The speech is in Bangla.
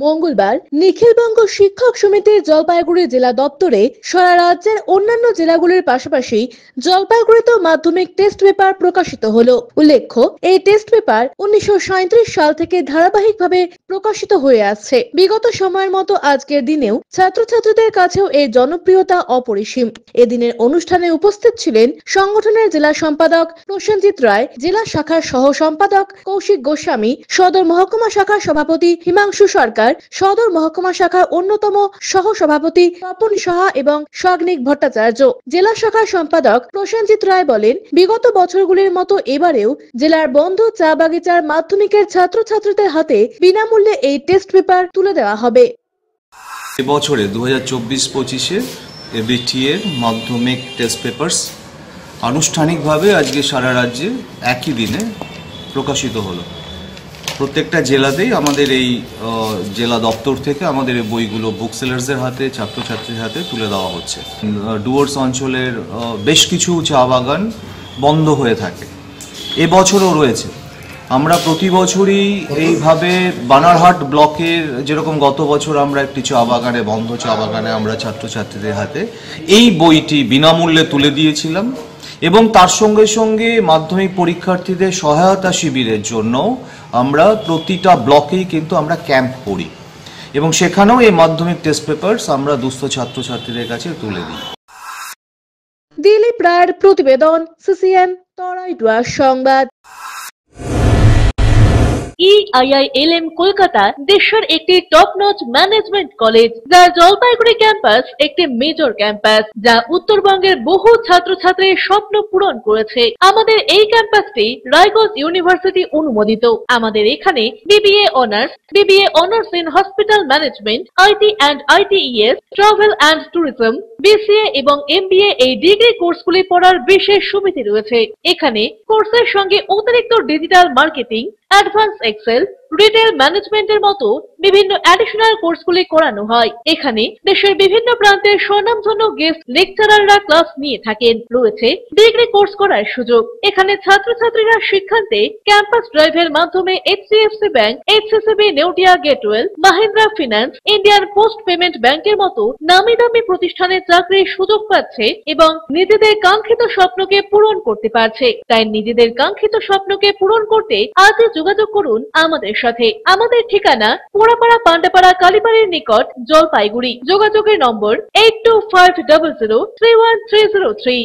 মঙ্গলবার নিখিলবঙ্গ শিক্ষক সমিতির জলপাইগুড়ি জেলা দপ্তরে সারা রাজ্যের অন্যান্য জেলাগুলির পাশাপাশি জলপাইগুড়িতেও মাধ্যমিক টেস্ট পেপার প্রকাশিত হলো। উল্লেখ্য, এই টেস্ট পেপার 1937 সাল থেকে ধারাবাহিকভাবে প্রকাশিত হয়ে আসছে। বিগত সময়ের মতো আজকের দিনেও ছাত্রছাত্রীদের কাছেও এর জনপ্রিয়তা অপরিসীম। এদিনের অনুষ্ঠানে উপস্থিত ছিলেন সংগঠনের জেলা সম্পাদক প্রসেনজিৎ রায়, জেলা শাখার সহ সম্পাদক কৌশিক গোস্বামী, সদর মহকুমা শাখার সভাপতি হিমাংশু সরকার, সদর মহকুমা শাখার অন্যতম সহ সভাপতি তপন সাহা এবং সাগ্নিক ভট্টাচার্য। জেলা শাখার সম্পাদক প্রসেনজিৎ রায় বলেন, বিগত বছরগুলির মতো এবারেও জেলার বন্ধ চা বাগিচার মাধ্যমিকের ছাত্রছাত্রীদের হাতে বিনামূল্যে এই টেস্ট পেপার তুলে দেওয়া হবে। এবছরে 2024-25 এবিটি এর মাধ্যমিক টেস্ট পেপারস আনুষ্ঠানিকভাবে আজকে সারা রাজ্যে একই দিনে প্রকাশিত হলো। প্রত্যেকটা জেলাতেই আমাদের এই জেলা দপ্তর থেকে আমাদের এই বইগুলো বুক সেলার্সদের হাতে, ছাত্রছাত্রীদের হাতে তুলে দেওয়া হচ্ছে। ডুয়ার্স অঞ্চলের বেশ কিছু চা বাগান বন্ধ হয়ে থাকে, এবছরও রয়েছে। আমরা প্রতি বছরই এইভাবে বানারহাট ব্লকের যেরকম গত বছর আমরা একটি চা বাগানে, বন্ধ চা বাগানে আমরা ছাত্রছাত্রীদের হাতে এই বইটি বিনামূল্যে তুলে দিয়েছিলাম এবং তার সঙ্গে সঙ্গে মাধ্যমিক পরীক্ষার্থীদের সহায়তা শিবিরের জন্য আমরা প্রতিটা ব্লকেই কিন্তু আমরা ক্যাম্প করি এবং সেখানেও এই মাধ্যমিক টেস্ট পেপারস আমরা দুস্থ ছাত্রছাত্রীদের কাছে তুলে দিই। দিলীপ রায়ের প্রতিবেদন, সিসিএন তরাইডুয়ার সংবাদ। EIILM কলকাতা দেশের একটি টপ নচ ম্যানেজমেন্ট কলেজ, যার জলপাইগুড়ি ক্যাম্পাস একটি মেজর ক্যাম্পাস, যা উত্তরবঙ্গের বহু ছাত্রছাত্রীর স্বপ্ন পূরণ করেছে। আমাদের এই ক্যাম্পাসটি রায়গঞ্জ ইউনিভার্সিটি অনুমোদিত। আমাদের এখানে BBA honours in hospital management, IT and ITES, travel and tourism, BCA এবং MBA এই ডিগ্রি কোর্সগুলি পড়ার বিশেষ সুবিধা রয়েছে। এখানে কোর্সের সঙ্গে অতিরিক্ত digital marketing, advance excel, retail ম্যানেজমেন্টের মতো বিভিন্ন অ্যাডিশনাল কোর্সগুলি করানো হয়। এখানে দেশের বিভিন্ন প্রান্তের স্বনামধন্য গেস্ট লেকচারাররা ক্লাস নিয়ে থাকেন। রয়েছে ডিগ্রি কোর্স করার সুযোগ। এখানে ছাত্রছাত্রীরা শিক্ষান্তে ক্যাম্পাস ড্রাইভের মাধ্যমে HDFC bank, HCCB Neotia Getwell, Mahindra finance, Indian post payment ব্যাংকের মতো নামি দামি প্রতিষ্ঠানে চাকরির সুযোগ পাচ্ছে এবং নিজেদের কাঙ্ক্ষিত স্বপ্নকে পূরণ করতে পারছে। তাই নিজেদের কাঙ্ক্ষিত স্বপ্নকে পূরণ করতে আজই যোগাযোগ করুন আমাদের সাথে। আমাদের ঠিকানা পোড়াপাড়া পান্ডাপাড়া কালীবাড়ির নিকট, জলপাইগুড়ি। যোগাযোগের নম্বর 8250031303।